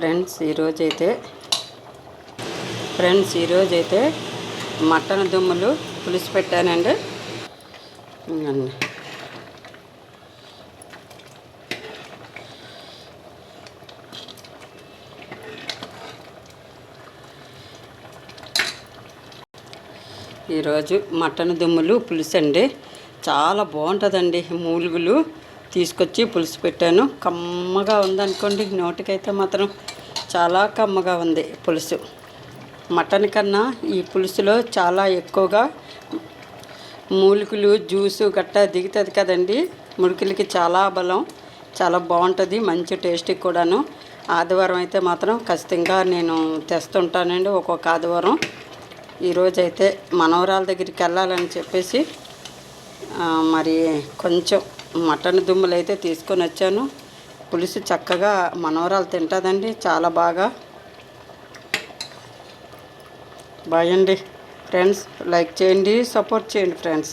Friends ఈరోజైతే mutton దుమ్ములు పులుసు పెట్టానండి. ఈరోజు మటన్ దుమ్ములు పులుసు అండి. చాలా బాగుంటుందండి. మూలుగులు తీసుకొచ్చి పులుసు పెట్టాను. కమ్మగా ఉందనుకోండి, నోటికైతే మాత్రం చాలా కమ్మగా ఉంది పులుసు. మటన్ కన్నా ఈ పులుసులో చాలా ఎక్కువగా మూలికలు జ్యూసు గట్టా దిగుతుంది కదండి. మురికిలకి చాలా బలం, చాలా బాగుంటుంది, మంచి టేస్టీ కూడాను. ఆదివారం అయితే మాత్రం ఖచ్చితంగా నేను తెస్తుంటానండి, ఒక్కొక్క ఆదివారం. ఈరోజైతే మనవరాల దగ్గరికి వెళ్ళాలని చెప్పేసి మరి కొంచెం మటన్ దుమ్ములు అయితే తీసుకొని వచ్చాను. పులుసు చక్కగా మనవరాలు తింటుందండి, చాలా బాగా. బాయ్ అండి ఫ్రెండ్స్. లైక్ చేయండి, సపోర్ట్ చేయండి ఫ్రెండ్స్.